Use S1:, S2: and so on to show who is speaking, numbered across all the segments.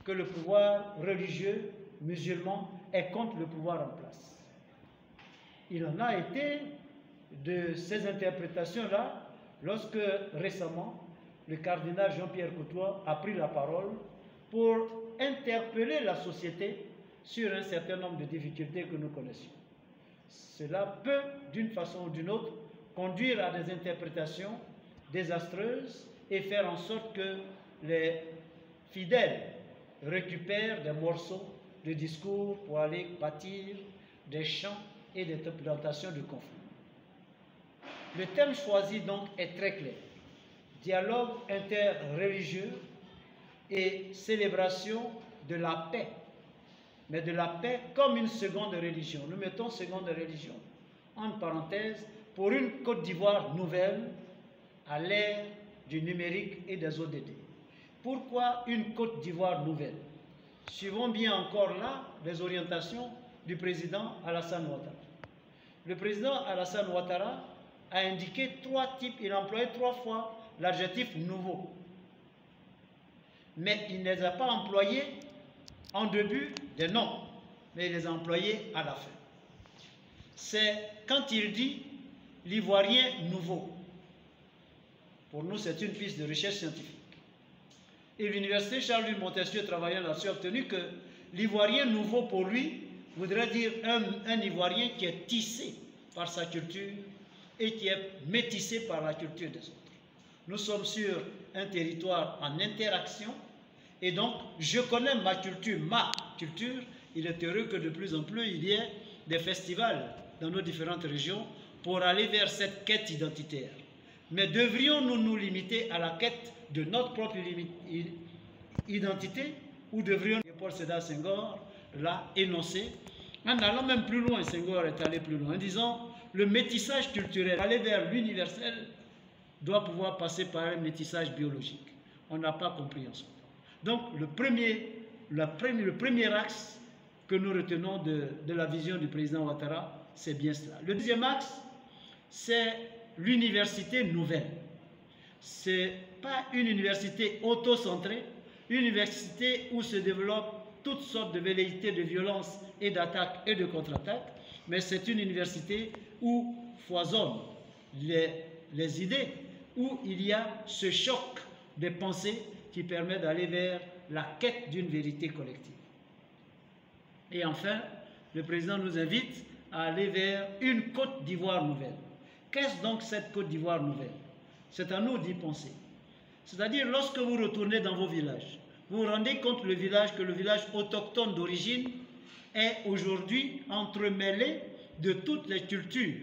S1: que le pouvoir religieux musulman est contre le pouvoir en place. Il en a été de ces interprétations-là lorsque récemment le cardinal Jean-Pierre Cottois a pris la parole pour interpeller la société sur un certain nombre de difficultés que nous connaissions. Cela peut, d'une façon ou d'une autre, conduire à des interprétations désastreuses et faire en sorte que les fidèles récupèrent des morceaux de discours pour aller bâtir des champs et des plantations de conflits. Le thème choisi donc est très clair. Dialogue interreligieux et célébration de la paix. Mais de la paix comme une seconde religion. Nous mettons seconde religion entre parenthèses pour une Côte d'Ivoire nouvelle à l'ère du numérique et des ODD. Pourquoi une Côte d'Ivoire nouvelle? Suivons bien encore là les orientations du président Alassane Ouattara. Le président Alassane Ouattara a indiqué trois types, il a employé 3 fois l'adjectif nouveau. Mais il ne les a pas employés en début des noms, mais il les a employés à la fin. C'est quand il dit l'ivoirien nouveau. Pour nous, c'est une piste de recherche scientifique. Et l'université Charles-Louis Montesquieu, travaillant là-dessus, a obtenu que l'ivoirien nouveau, pour lui, voudrait dire un ivoirien qui est tissé par sa culture et qui est métissé par la culture des autres. Nous sommes sur un territoire en interaction et donc je connais ma culture. Il est heureux que de plus en plus il y ait des festivals dans nos différentes régions pour aller vers cette quête identitaire. Mais devrions-nous nous limiter à la quête de notre propre identité ou devrions, Paul Sédar Senghor l'a énoncé, en allant même plus loin, Senghor est allé plus loin, en disant le métissage culturel, aller vers l'universel, doit pouvoir passer par un métissage biologique. On n'a pas compris en ce moment. Donc le premier axe que nous retenons de la vision du président Ouattara, c'est bien cela. Le deuxième axe, c'est l'université nouvelle. Ce n'est pas une université auto-centrée, une université où se développent toutes sortes de velléités de violence et d'attaques et de contre-attaques, mais c'est une université où foisonnent les idées, où il y a ce choc de pensées qui permet d'aller vers la quête d'une vérité collective. Et enfin, le président nous invite à aller vers une Côte d'Ivoire nouvelle. Qu'est-ce donc cette Côte d'Ivoire nouvelle? C'est à nous d'y penser. C'est-à-dire, lorsque vous retournez dans vos villages, vous vous rendez compte que le village autochtone d'origine est aujourd'hui entremêlé de toutes les cultures,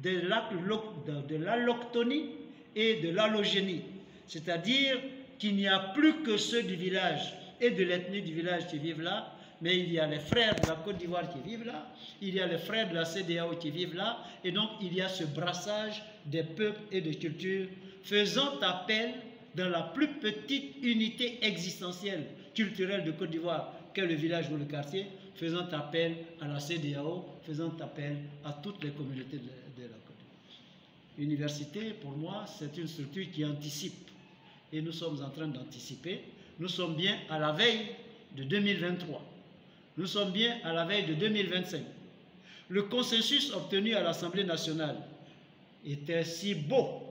S1: de l'alloctonie et de l'allogénie. C'est-à-dire qu'il n'y a plus que ceux du village et de l'ethnie du village qui vivent là, mais il y a les frères de la Côte d'Ivoire qui vivent là, il y a les frères de la CEDEAO qui vivent là, et donc il y a ce brassage des peuples et des cultures, faisant appel dans la plus petite unité existentielle culturelle de Côte d'Ivoire, qu'est le village ou le quartier, faisant appel à la CEDEAO, faisant appel à toutes les communautés de la Côte d'Ivoire. L'université, pour moi, c'est une structure qui anticipe, et nous sommes en train d'anticiper. Nous sommes bien à la veille de 2023. Nous sommes bien à la veille de 2025. Le consensus obtenu à l'Assemblée nationale était si beau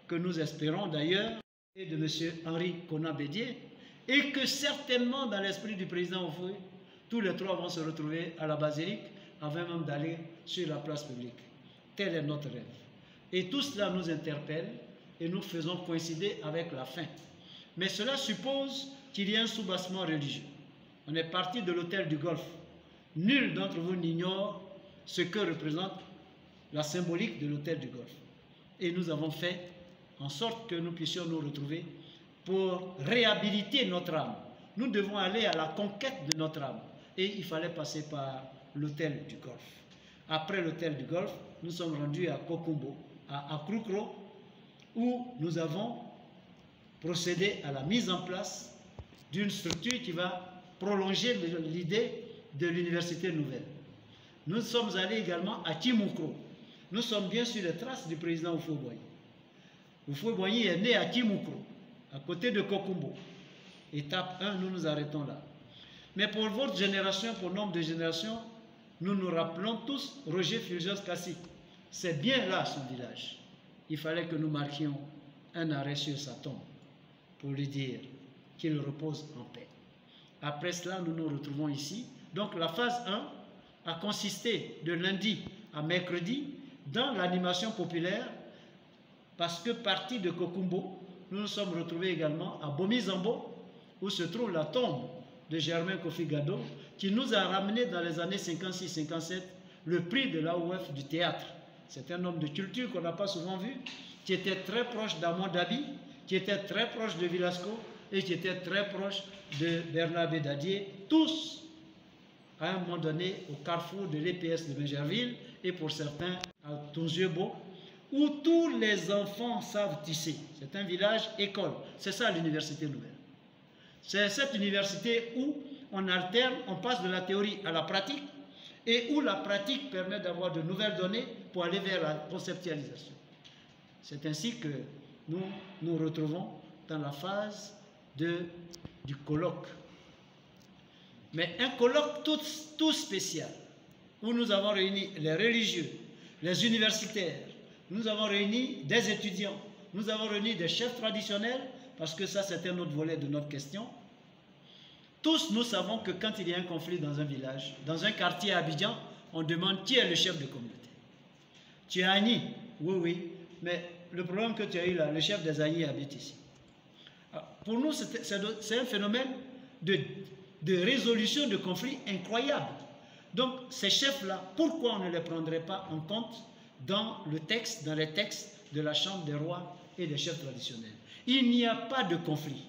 S1: que nous espérons d'ailleurs, et de M. Henri Konan Bédié, et que certainement dans l'esprit du président Oufoué, tous les trois vont se retrouver à la basilique avant même d'aller sur la place publique. Tel est notre rêve. Et tout cela nous interpelle et nous faisons coïncider avec la fin. Mais cela suppose qu'il y ait un soubassement religieux. On est parti de l'hôtel du Golfe. Nul d'entre vous n'ignore ce que représente la symbolique de l'hôtel du Golfe. Et nous avons fait en sorte que nous puissions nous retrouver pour réhabiliter notre âme. Nous devons aller à la conquête de notre âme. Et il fallait passer par l'hôtel du Golfe. Après l'hôtel du Golfe, nous sommes rendus à Kokumbo, à Krukro, où nous avons procédé à la mise en place d'une structure qui va prolonger l'idée de l'université nouvelle. Nous sommes allés également à Kimoukro. Nous sommes bien sur les traces du président Houphouët-Boigny. Houphouët-Boigny est né à Kimoukro, à côté de Kokumbo. Étape 1, nous nous arrêtons là. Mais pour votre génération, pour nombre de générations, nous nous rappelons tous Roger Fulgence Kassi. C'est bien là son village. Il fallait que nous marquions un arrêt sur sa tombe pour lui dire qu'il repose en paix. Après cela, nous nous retrouvons ici. Donc la phase 1 a consisté de lundi à mercredi dans l'animation populaire, parce que parti de Kokumbo, nous nous sommes retrouvés également à Bomi-Zambo, où se trouve la tombe de Germain Kofi Gado, qui nous a ramené dans les années 56-57 le prix de l'AOF du théâtre. C'est un homme de culture qu'on n'a pas souvent vu, qui était très proche d'Amon Dabi, qui était très proche de Villasco et qui était très proche de Bernard Bédadier, tous à un moment donné au carrefour de l'EPS de Benjerville et pour certains à Tonzieubo, où tous les enfants savent tisser. C'est un village école. C'est ça l'université nouvelle. C'est cette université où on alterne, on passe de la théorie à la pratique et où la pratique permet d'avoir de nouvelles données pour aller vers la conceptualisation. C'est ainsi que nous nous retrouvons dans la phase du colloque. Mais un colloque tout spécial, où nous avons réuni les religieux, les universitaires, nous avons réuni des étudiants, nous avons réuni des chefs traditionnels, parce que ça c'est un autre volet de notre question. Tous nous savons que quand il y a un conflit dans un village, dans un quartier à Abidjan, on demande qui est le chef de communauté. Tu es Agni? Oui, oui, mais le problème que tu as eu là, le chef des Agni habite ici. Alors, pour nous, c'est un phénomène de résolution de conflits incroyable. Donc, ces chefs-là, pourquoi on ne les prendrait pas en compte dans les textes de la Chambre des rois et des chefs traditionnels? Il n'y a pas de conflit.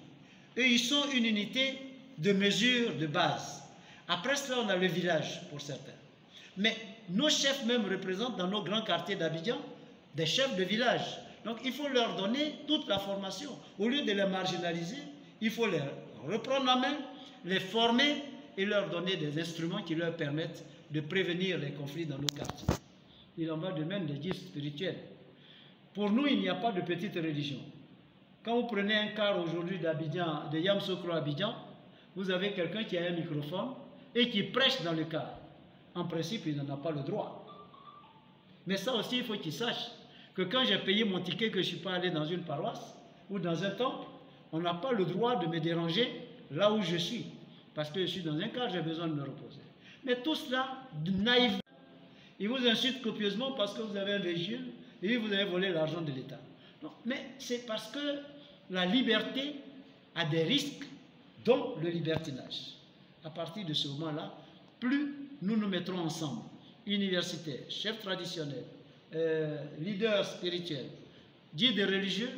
S1: Eux, ils sont une unité de mesure de base. Après cela, on a le village pour certains. Mais nos chefs même représentent dans nos grands quartiers d'Abidjan des chefs de village. Donc, il faut leur donner toute la formation. Au lieu de les marginaliser, il faut les reprendre en main, les former et leur donner des instruments qui leur permettent de prévenir les conflits dans nos quartiers. Il en va de même des guides spirituels. Pour nous, il n'y a pas de petite religion. Quand vous prenez un car aujourd'hui d'Abidjan, de Yamsokro Abidjan, vous avez quelqu'un qui a un microphone et qui prêche dans le car. En principe, il n'en a pas le droit. Mais ça aussi, il faut qu'il sache que quand j'ai payé mon ticket, que je ne suis pas allé dans une paroisse ou dans un temple, on n'a pas le droit de me déranger là où je suis. Parce que je suis dans un car, j'ai besoin de me reposer. Mais tout cela, naïvement, ils vous insultent copieusement parce que vous avez un véhicule et vous avez volé l'argent de l'État. Mais c'est parce que la liberté a des risques, dont le libertinage. À partir de ce moment-là, plus nous nous mettrons ensemble, universitaires, chefs traditionnels, leaders spirituels, guides religieux,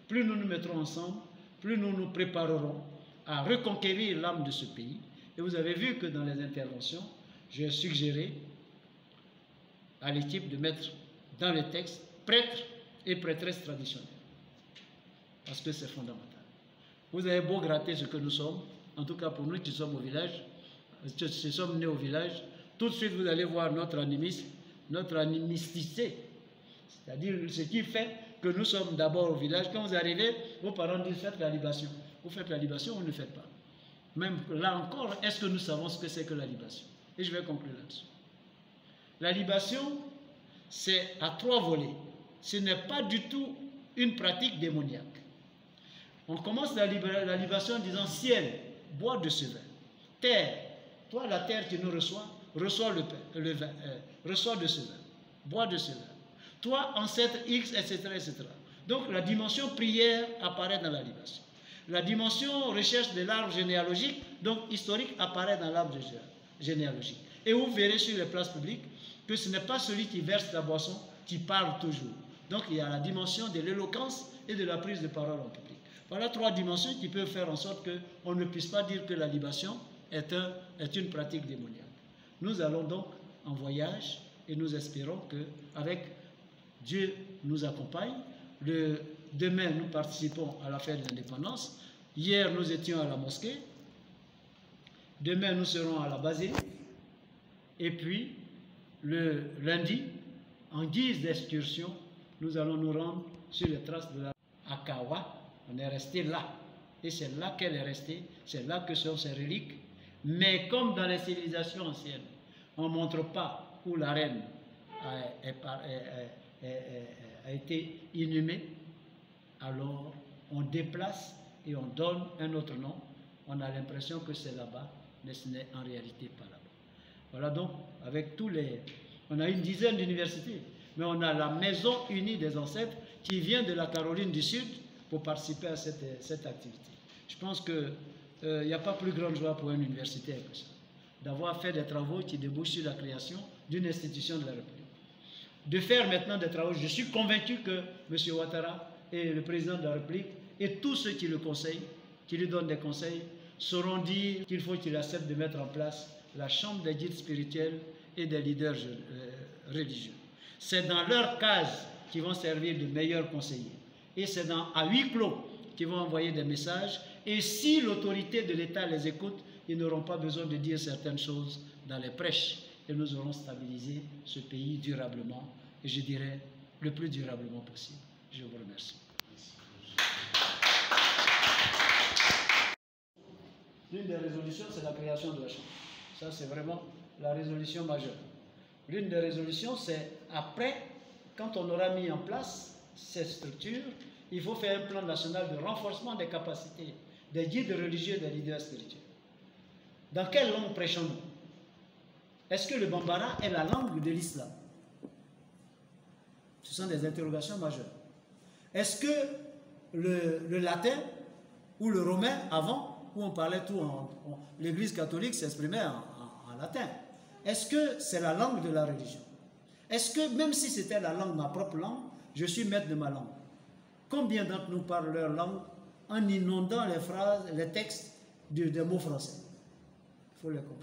S1: plus nous nous mettrons ensemble, plus nous nous préparerons à reconquérir l'âme de ce pays. Et vous avez vu que dans les interventions, j'ai suggéré à l'équipe de mettre dans les textes prêtres et prêtresses traditionnelles. Parce que c'est fondamental. Vous avez beau gratter ce que nous sommes, en tout cas pour nous qui sommes au village, qui sommes nés au village, tout de suite vous allez voir notre animisme, notre animisticité. C'est-à-dire ce qui fait que nous sommes d'abord au village. Quand vous arrivez, vos parents disent faites la libation. Vous faites la libation ou ne le faites pas. Même là encore, est-ce que nous savons ce que c'est que la libation? Et je vais conclure là-dessus. La libation, c'est à 3 volets. Ce n'est pas du tout une pratique démoniaque. On commence la libation en disant ciel, bois de ce vin. Terre, toi la terre qui nous reçoit, reçois le vin, reçois de ce vin, bois de ce vin. Toi, ancêtre X, etc., etc. Donc la dimension prière apparaît dans la libation. La dimension recherche de l'arbre généalogique, donc historique, apparaît dans l'arbre généalogique. Et vous verrez sur les places publiques que ce n'est pas celui qui verse la boisson qui parle toujours. Donc il y a la dimension de l'éloquence et de la prise de parole en public. Voilà 3 dimensions qui peuvent faire en sorte qu'on ne puisse pas dire que la libation est une pratique démoniaque. Nous allons donc en voyage et nous espérons qu'avec Dieu nous accompagne. Demain, nous participons à la fête de l'indépendance. Hier, nous étions à la mosquée. Demain, nous serons à la basilique. Et puis, le lundi, en guise d'excursion, nous allons nous rendre sur les traces de la Akawa. On est resté là. Et c'est là qu'elle est restée. C'est là que sont ses reliques. Mais comme dans les civilisations anciennes, on ne montre pas où la reine a été inhumée, alors on déplace et on donne un autre nom. On a l'impression que c'est là-bas, mais ce n'est en réalité pas là-bas. Voilà donc, avec tous les... On a une dizaine d'universités, mais on a la Maison Unie des Ancêtres qui vient de la Caroline du Sud pour participer à cette activité. Je pense qu'il n'y a pas plus grande joie pour un universitaire que ça, d'avoir fait des travaux qui débouchent sur la création d'une institution de la République. De faire maintenant des travaux, je suis convaincu que M. Ouattara et le président de la République et tous ceux qui le conseillent, qui lui donnent des conseils, sauront dire qu'il faut qu'il accepte de mettre en place la chambre des guides spirituels et des leaders religieux. C'est dans leur case qu'ils vont servir de meilleurs conseillers. Et c'est à huis clos qu'ils vont envoyer des messages. Et si l'autorité de l'État les écoute, ils n'auront pas besoin de dire certaines choses dans les prêches. Et nous aurons stabilisé ce pays durablement, et je dirais le plus durablement possible. Je vous remercie. L'une des résolutions, c'est la création de la Chambre. Ça, c'est vraiment la résolution majeure. L'une des résolutions, c'est après, quand on aura mis en place cette structure, il faut faire un plan national de renforcement des capacités des guides religieux et des leaders spirituels. Dans quelle langue prêchons-nous? Est-ce que le Bambara est la langue de l'islam? Ce sont des interrogations majeures. Est-ce que le latin ou le romain, avant, où on parlait tout, l'Église catholique s'exprimait en latin, est-ce que c'est la langue de la religion? Est-ce que, même si c'était la langue, ma propre langue, je suis maître de ma langue? Combien d'entre nous parlent leur langue en inondant les phrases, les textes des mots français? Il faut les comprendre.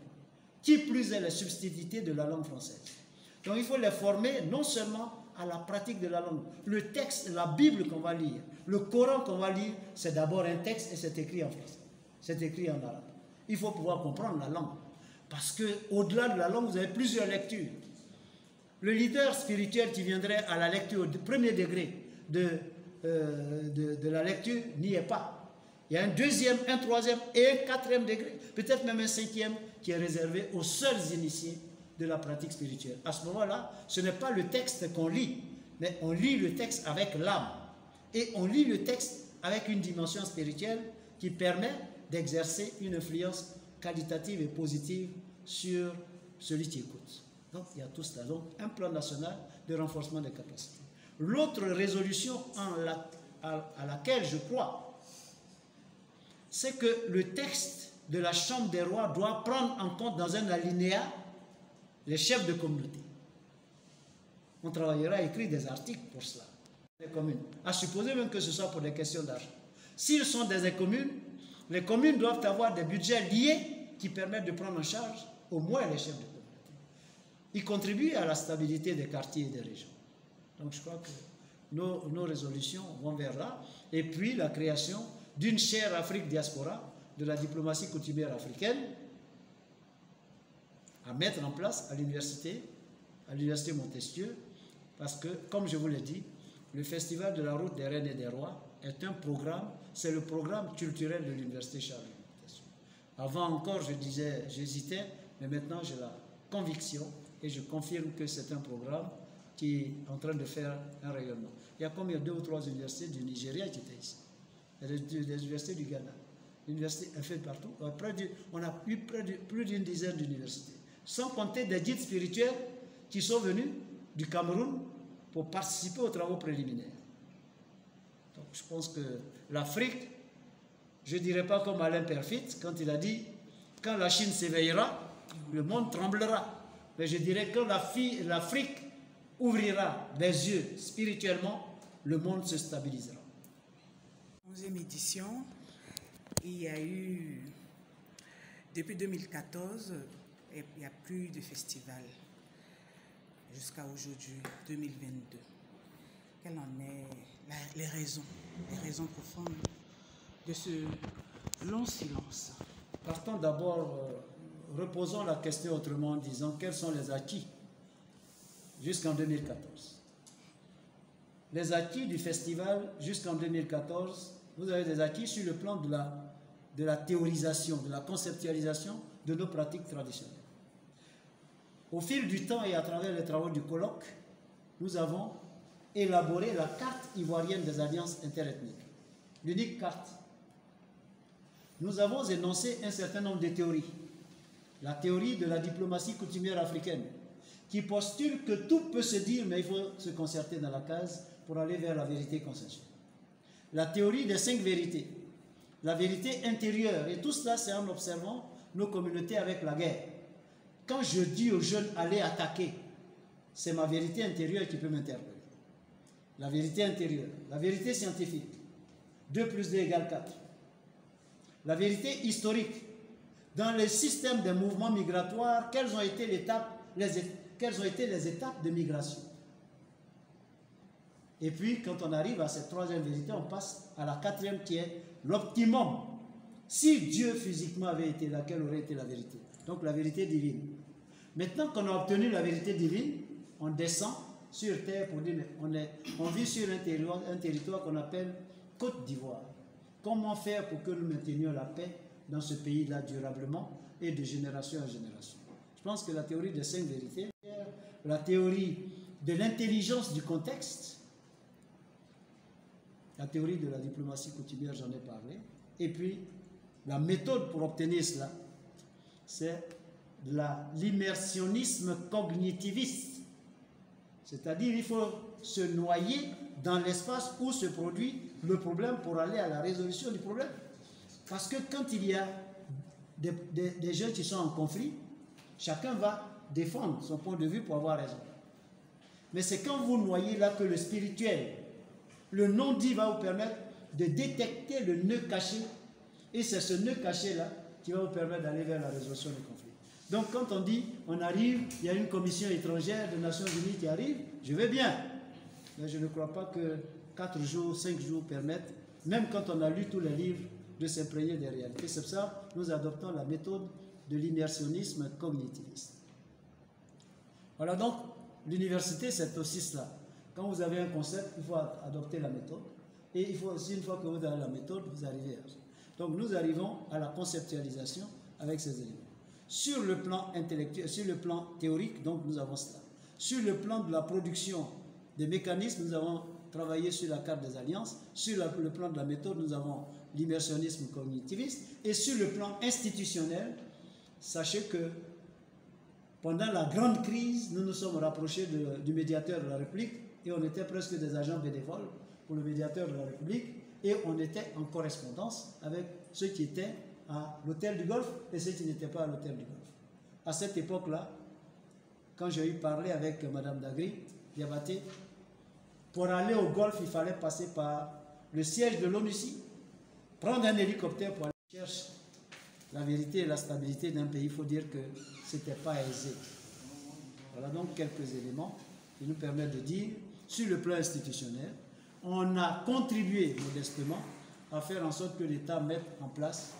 S1: Qui plus est la subtilité de la langue française. Donc il faut les former non seulement à la pratique de la langue. Le texte, la Bible qu'on va lire, le Coran qu'on va lire, c'est d'abord un texte et c'est écrit en français. C'est écrit en arabe. Il faut pouvoir comprendre la langue. Parce qu'au-delà de la langue, vous avez plusieurs lectures. Le leader spirituel qui viendrait à la lecture au premier degré de la lecture n'y est pas. Il y a un deuxième, un troisième et un quatrième degré, peut-être même un cinquième, qui est réservé aux seuls initiés de la pratique spirituelle. À ce moment-là, ce n'est pas le texte qu'on lit, mais on lit le texte avec l'âme. Et on lit le texte avec une dimension spirituelle qui permet d'exercer une influence qualitative et positive sur celui qui écoute. Donc, il y a tout cela. Donc, un plan national de renforcement des capacités. L'autre résolution à laquelle je crois, c'est que le texte de la Chambre des rois doit prendre en compte dans un alinéa les chefs de communauté. On travaillera à écrire des articles pour cela. Les communes. À supposer même que ce soit pour des questions d'argent. S'ils sont des communes, les communes doivent avoir des budgets liés qui permettent de prendre en charge au moins les chefs de communauté. Ils contribuent à la stabilité des quartiers et des régions. Donc je crois que nos résolutions vont vers là. Et puis la création d'une chaire Afrique Diaspora de la diplomatie coutumière africaine à mettre en place à l'université Montesquieu, parce que, comme je vous l'ai dit, le Festival de la route des reines et des rois est un programme, c'est le programme culturel de l'université Charles Montesquieu. Avant encore, je disais, j'hésitais, mais maintenant j'ai la conviction et je confirme que c'est un programme qui est en train de faire un rayonnement. Il y a combien, 2 ou 3 universités du Nigeria qui étaient ici. Il y a des universités du Ghana. L'université est faite partout. On a eu plus d'une dizaine d'universités. Sans compter des guides spirituels qui sont venus du Cameroun pour participer aux travaux préliminaires. Donc je pense que l'Afrique, je ne dirais pas comme Alain Perfit, quand il a dit « Quand la Chine s'éveillera, le monde tremblera ». Mais je dirais que quand l'Afrique ouvrira les yeux spirituellement, le monde se stabilisera.
S2: 11e édition, il y a eu, depuis 2014, il n'y a plus de festival jusqu'à aujourd'hui, 2022. Quelles en est les raisons profondes de ce long silence?
S1: Partons d'abord, reposons la question autrement en disant quels sont les acquis jusqu'en 2014. Les acquis du festival jusqu'en 2014, vous avez des acquis sur le plan de la théorisation, de la conceptualisation de nos pratiques traditionnelles. Au fil du temps et à travers les travaux du colloque, nous avons élaboré la carte ivoirienne des alliances interethniques, l'unique carte. Nous avons énoncé un certain nombre de théories. La théorie de la diplomatie coutumière africaine, qui postule que tout peut se dire, mais il faut se concerter dans la case pour aller vers la vérité consensuelle. La théorie des 5 vérités, la vérité intérieure, et tout cela c'est en observant nos communautés avec la guerre. Quand je dis aux jeunes allez attaquer, c'est ma vérité intérieure qui peut m'interpeller. La vérité intérieure, la vérité scientifique, 2 plus 2 égale 4. La vérité historique, dans le système des mouvements migratoires, quelles ont été les étapes de migration. Et puis, quand on arrive à cette 3e vérité, on passe à la 4e qui est l'optimum. Si Dieu physiquement avait été là, quelle aurait été la vérité? Donc la vérité divine. Maintenant qu'on a obtenu la vérité divine, on descend sur terre pour dire, on vit sur un territoire qu'on appelle Côte d'Ivoire. Comment faire pour que nous maintenions la paix dans ce pays-là durablement et de génération en génération? Je pense que la théorie des 5 vérités, la théorie de l'intelligence du contexte, la théorie de la diplomatie coutumière, j'en ai parlé, et puis la méthode pour obtenir cela, c'est l'immersionnisme cognitiviste. C'est-à-dire il faut se noyer dans l'espace où se produit le problème pour aller à la résolution du problème. Parce que quand il y a des gens qui sont en conflit, chacun va défendre son point de vue pour avoir raison. Mais c'est quand vous noyez là que le spirituel, le non-dit va vous permettre de détecter le nœud caché. Et c'est ce nœud caché-là qui va vous permettre d'aller vers la résolution du conflit. Donc quand on dit, on arrive, il y a une commission étrangère des Nations Unies qui arrive, je vais bien. Mais je ne crois pas que 4 jours, 5 jours permettent, même quand on a lu tous les livres, de s'imprégner des réalités. C'est pour ça que nous adoptons la méthode de l'immersionnisme cognitiviste. Voilà, donc l'université, c'est aussi cela. Quand vous avez un concept, il faut adopter la méthode. Et il faut aussi, une fois que vous avez la méthode, vous arrivez à ça. Donc nous arrivons à la conceptualisation avec ces éléments. Sur le plan intellectuel, sur le plan théorique, donc nous avons cela. Sur le plan de la production des mécanismes, nous avons travaillé sur la carte des alliances. Sur le plan de la méthode, nous avons l'immersionnisme cognitiviste. Et sur le plan institutionnel, sachez que pendant la grande crise, nous nous sommes rapprochés du médiateur de la République et on était presque des agents bénévoles pour le médiateur de la République et on était en correspondance avec ceux qui étaient à l'hôtel du Golfe et ceux qui n'étaient pas à l'hôtel du Golfe. À cette époque-là, quand j'ai eu parlé avec Mme Dagri, Diabaté, pour aller au Golfe, il fallait passer par le siège de l'ONUCI, prendre un hélicoptère pour aller chercher la vérité et la stabilité d'un pays. Il faut dire que ce n'était pas aisé. Voilà donc quelques éléments qui nous permettent de dire, sur le plan institutionnel, on a contribué modestement à faire en sorte que l'État mette en place,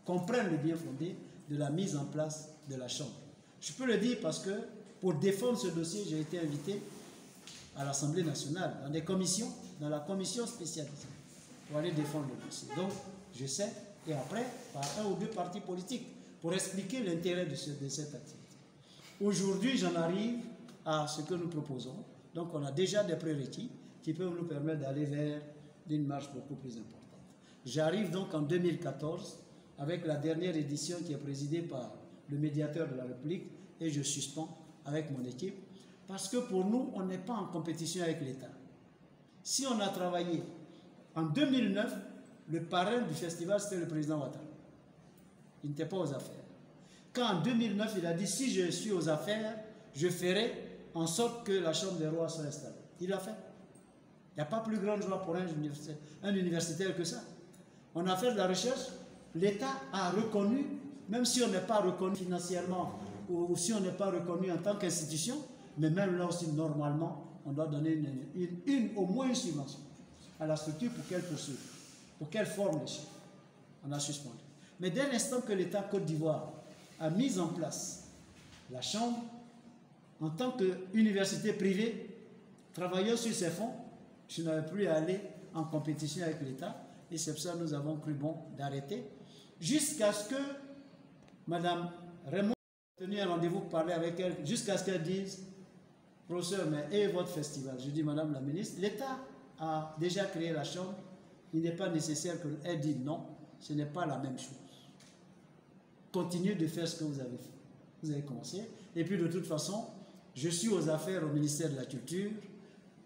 S1: comprenne le bien fondé de la mise en place de la Chambre. Je peux le dire parce que pour défendre ce dossier, j'ai été invité à l'Assemblée nationale, dans des commissions, dans la commission spécialisée, pour aller défendre le dossier. Donc, je sais, et après, par 1 ou 2 partis politiques, pour expliquer l'intérêt de cette activité. Aujourd'hui, j'en arrive à ce que nous proposons. Donc, on a déjà des prérequis qui peuvent nous permettre d'aller vers une marche beaucoup plus importante. J'arrive donc en 2014 avec la dernière édition qui est présidée par le médiateur de la République et je suspends avec mon équipe parce que pour nous, on n'est pas en compétition avec l'État. Si on a travaillé en 2009, le parrain du festival, c'était le président Ouattara. Il n'était pas aux affaires. Quand en 2009, il a dit, si je suis aux affaires, je ferai en sorte que la Chambre des rois soit installée. Il l'a fait. Il n'y a pas plus grande joie pour un universitaire que ça. On a fait de la recherche, l'État a reconnu, même si on n'est pas reconnu financièrement, ou si on n'est pas reconnu en tant qu'institution, mais même là aussi, normalement, on doit donner au moins une subvention à la structure pour qu'elle poursuive, pour qu'elle forme les chefs. On a suspendu. Mais dès l'instant que l'État Côte d'Ivoire a mis en place la Chambre, en tant qu'université privée, travaillant sur ses fonds, je n'avais plus à aller en compétition avec l'État. Et c'est pour ça que nous avons cru bon d'arrêter jusqu'à ce que Mme Raymond ait tenu un rendez-vous pour parler avec elle, jusqu'à ce qu'elle dise, professeur, mais et votre festival? Je dis, Madame la ministre, l'État a déjà créé la chambre, il n'est pas nécessaire qu'elle dise non, ce n'est pas la même chose. Continuez de faire ce que vous avez fait. Vous avez commencé. Et puis de toute façon, je suis aux affaires au ministère de la Culture.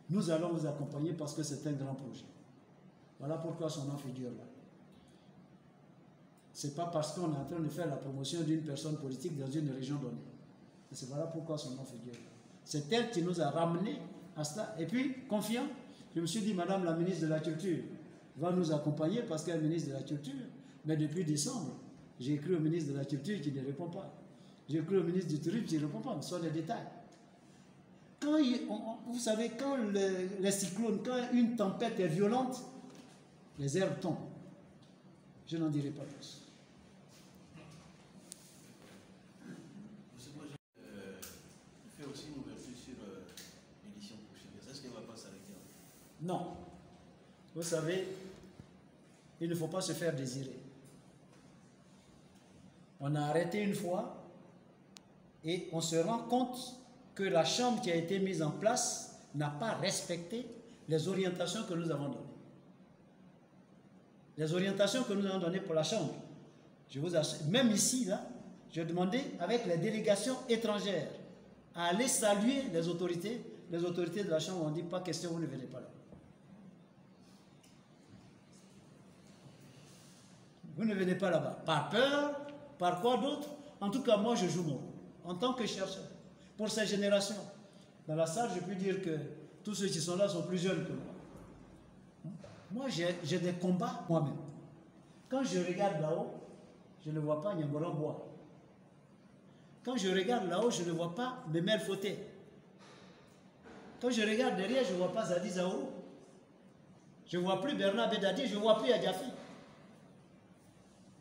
S1: Nous allons vous accompagner parce que c'est un grand projet. Voilà pourquoi son nom figure là. Ce n'est pas parce qu'on est en train de faire la promotion d'une personne politique dans une région donnée. C'est voilà pourquoi son nom figure là. C'est elle qui nous a ramenés à cela. Et puis, confiant, je me suis dit, Madame la ministre de la Culture va nous accompagner parce qu'elle est ministre de la Culture. Mais depuis décembre, j'ai écrit au ministre de la Culture qui ne répond pas. J'ai écrit au ministre du Tourisme qui ne répond pas, mais ce sont les détails. Quand vous savez, quand les cyclones, quand une tempête est violente, les herbes tombent. Je n'en dirai pas plus.
S3: Je fais aussi une ouverture sur l'édition prochaine. Est-ce qu'elle ne va pas s'arrêter?
S1: Non. Vous savez, il ne faut pas se faire désirer. On a arrêté une fois et on se rend compte que la chambre qui a été mise en place n'a pas respecté les orientations que nous avons données. Les orientations que nous avons données pour la chambre. Je vous assure, même ici, là, j'ai demandé avec les délégations étrangères à aller saluer les autorités. Les autorités de la chambre ont dit pas question, vous ne venez pas là. Vous ne venez pas là-bas. Par peur, par quoi d'autre? En tout cas, moi, je joue mon rôle. En tant que chercheur, pour ces générations. Dans la salle, je peux dire que tous ceux qui sont là sont plus jeunes que moi. Moi, j'ai des combats moi-même. Quand je regarde là-haut, je ne vois pas Nyangoro Bois. Quand je regarde là-haut, je ne vois pas Memel Foté. Quand je regarde derrière, je ne vois pas Zadi Zaourou. Je ne vois plus Bernard Bedadi, je ne vois plus Adjafi.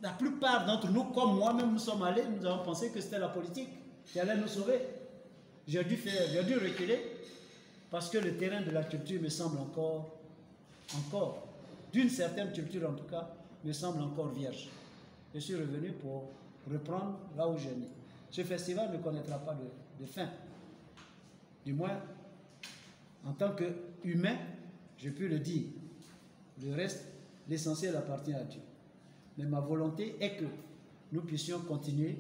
S1: La plupart d'entre nous, comme moi-même, nous sommes allés, nous avons pensé que c'était la politique qui allait nous sauver. J'ai dû reculer parce que le terrain de la culture me semble encore, d'une certaine culture en tout cas, me semble encore vierge. Je suis revenu pour reprendre là où j'ai né. Ce festival ne connaîtra pas de fin. Du moins, en tant qu'humain, je peux le dire. Le reste, l'essentiel appartient à Dieu. Mais ma volonté est que nous puissions continuer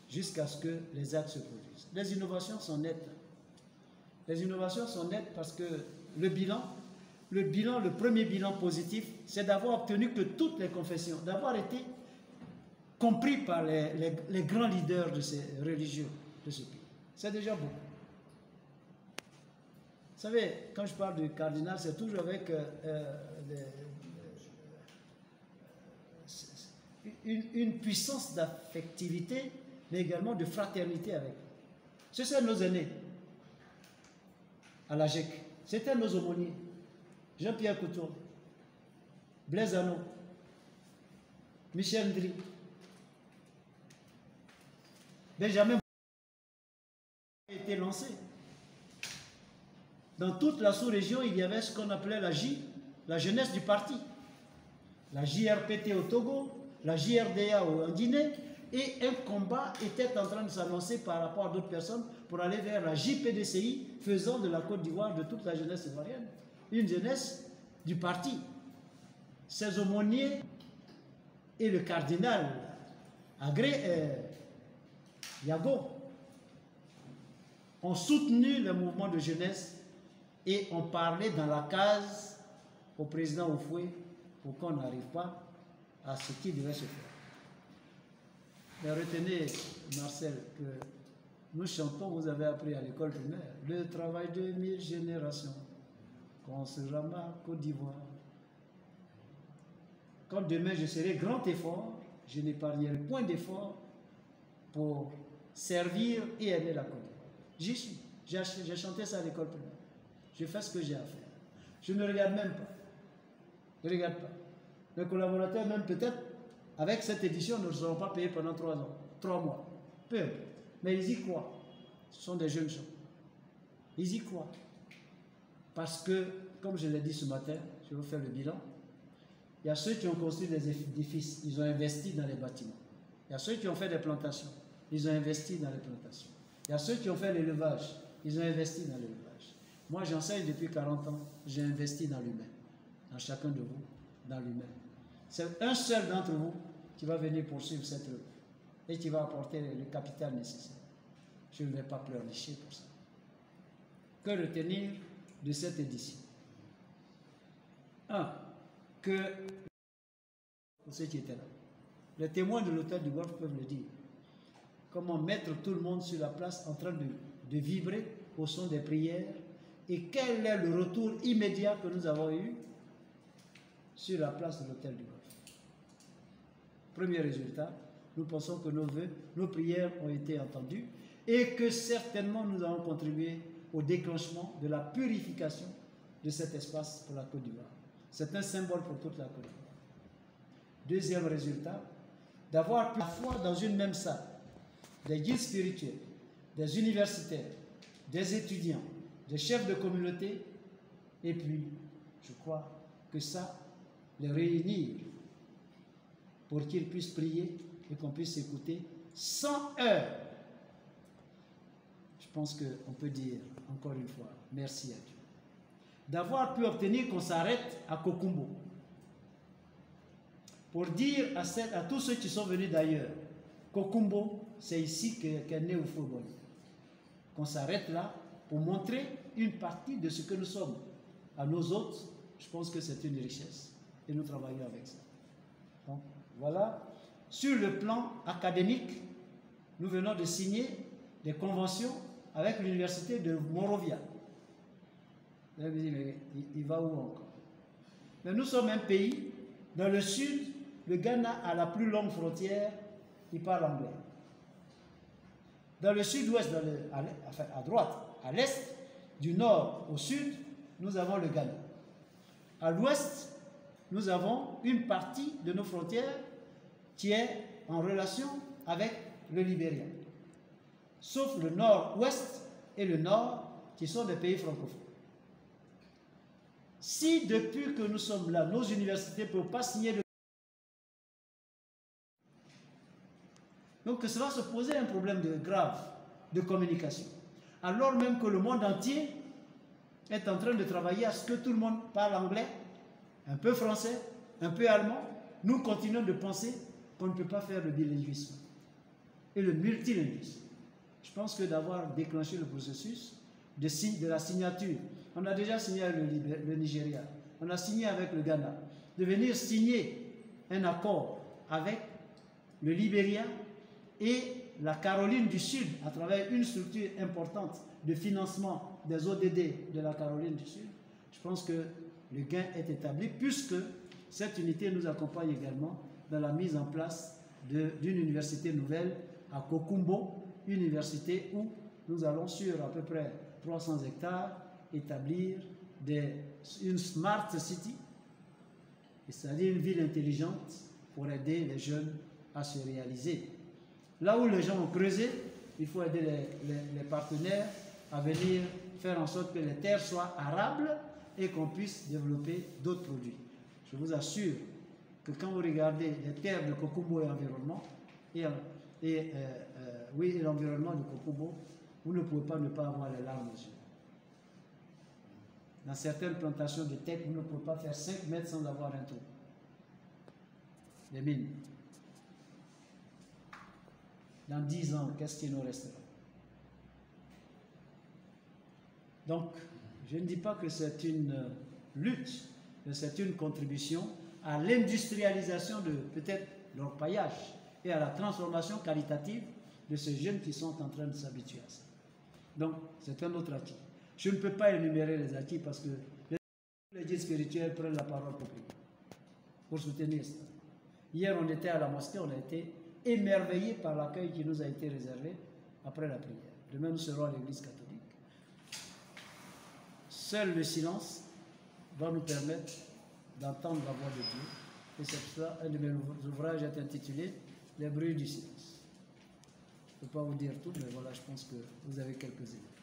S1: jusqu'à ce que les actes se produisent. Les innovations sont nettes. Les innovations sont nettes parce que le premier bilan positif, c'est d'avoir obtenu que toutes les confessions, d'avoir été compris par les grands leaders de ces religieux de ce pays. C'est déjà beaucoup. Vous savez, quand je parle du cardinal, c'est toujours avec une puissance d'affectivité, mais également de fraternité avec eux. Ce sont nos aînés à la GEC. C'était nos aumôniers. Jean-Pierre Couture, Blaise Anneau, Michel Ndri, Benjamin a été lancé. Dans toute la sous-région, il y avait ce qu'on appelait la jeunesse du parti. La JRPT au Togo, la JRDA en Guinée, et un combat était en train de s'annoncer par rapport à d'autres personnes pour aller vers la JPDCI, faisant de la Côte d'Ivoire, de toute la jeunesse ivoirienne, une jeunesse du parti. Ces aumôniers et le cardinal Yago ont soutenu le mouvement de jeunesse et ont parlé dans la case au président Oufoué pour qu'on n'arrive pas à ce qui devait se faire. Mais retenez, Marcel, que nous chantons, vous avez appris à l'école primaire, le travail de 1000 générations, Conserama, Côte d'Ivoire. Quand demain je serai grand effort, je n'épargnerai point d'effort pour servir et aimer la Côte d'Ivoire. J'y suis. J'ai chanté ça à l'école primaire. Je fais ce que j'ai à faire. Je ne regarde même pas. Je ne regarde pas. Mes collaborateurs, même peut-être, avec cette édition, ne seront pas payés pendant 3 ans, 3 mois. Peu. Mais ils y croient. Ce sont des jeunes gens. Ils y croient. Parce que, comme je l'ai dit ce matin, je vais faire le bilan, Il y a ceux qui ont construit des édifices, ils ont investi dans les bâtiments. Il y a ceux qui ont fait des plantations, ils ont investi dans les plantations. Il y a ceux qui ont fait l'élevage, ils ont investi dans l'élevage. Moi, j'enseigne depuis 40 ans, j'ai investi dans l'humain. Dans chacun de vous, dans l'humain. C'est un seul d'entre vous qui va venir poursuivre cette œuvre et qui va apporter le capital nécessaire. Je ne vais pas pleurnicher pour ça. Que retenir de cette édition? 1. Que, pour ceux qui étaient là, les témoins de l'hôtel du Golfe peuvent le dire. Comment mettre tout le monde sur la place en train de vibrer au son des prières et quel est le retour immédiat que nous avons eu sur la place de l'hôtel du Golfe. Premier résultat, nous pensons que nos vœux, nos prières ont été entendues et que certainement nous avons contribué au déclenchement de la purification de cet espace pour la Côte d'Ivoire. C'est un symbole pour toute la Côte d'Ivoire. Deuxième résultat, d'avoir pu à la fois dans une même salle des guides spirituels, des universitaires, des étudiants, des chefs de communauté, et puis, je crois que ça, les réunir pour qu'ils puissent prier et qu'on puisse écouter 100 heures. Je pense qu'on peut dire, encore une fois, merci à Dieu. D'avoir pu obtenir qu'on s'arrête à Kokumbo pour dire à tous ceux qui sont venus d'ailleurs, Kokumbo, c'est ici qu'est né Oufo-Boye. Qu'on s'arrête là pour montrer une partie de ce que nous sommes. À nos autres, je pense que c'est une richesse. Et nous travaillons avec ça. Donc, voilà. Sur le plan académique, nous venons de signer des conventions avec l'université de Monrovia. Vous allez me dire, mais il va où encore? Mais nous sommes un pays, dans le sud, le Ghana a la plus longue frontière qui parle anglais. Dans le sud-ouest, à droite, à l'est, du nord au sud, nous avons le Ghana. À l'ouest, nous avons une partie de nos frontières qui est en relation avec le Libéria. Sauf le nord-ouest et le nord, qui sont des pays francophones. Si depuis que nous sommes là, nos universités ne peuvent pas signer de... Donc cela se posait un problème grave de communication. Alors même que le monde entier est en train de travailler à ce que tout le monde parle anglais, un peu français, un peu allemand, nous continuons de penser qu'on ne peut pas faire le bilinguisme et le multilinguisme. Je pense que d'avoir déclenché le processus de la signature, on a déjà signé avec le Nigeria, on a signé avec le Ghana, de venir signer un accord avec le Libéria et la Caroline du Sud à travers une structure importante de financement des ODD de la Caroline du Sud, je pense que le gain est établi puisque cette unité nous accompagne également dans la mise en place d'une université nouvelle à Kokumbo, université où nous allons sur à peu près 300 hectares établir une smart city, c'est-à-dire une ville intelligente pour aider les jeunes à se réaliser. Là où les gens ont creusé, il faut aider les partenaires à venir faire en sorte que les terres soient arables et qu'on puisse développer d'autres produits. Je vous assure que quand vous regardez les terres de Kokumbo et environnement, et l'environnement de Kokumbo, vous ne pouvez pas ne pas avoir les larmes aux yeux. Dans certaines plantations de teck, vous ne pouvez pas faire 5 mètres sans avoir un trou. Les mines. Dans 10 ans, qu'est-ce qui nous restera? Donc, je ne dis pas que c'est une lutte, mais c'est une contribution à l'industrialisation de peut-être l'orpaillage et à la transformation qualitative de ces jeunes qui sont en train de s'habituer à ça. Donc, c'est un autre acquis. Je ne peux pas énumérer les acquis parce que les guides spirituels prennent la parole pour soutenir ça. Hier, on était à la mosquée, on a été émerveillés par l'accueil qui nous a été réservé après la prière. Demain, nous serons à l'église catholique. Seul le silence va nous permettre d'entendre la voix de Dieu. Et c'est pour ça un de mes ouvrages est intitulé « Les bruits du silence ». Je ne peux pas vous dire tout, mais voilà, je pense que vous avez quelques idées.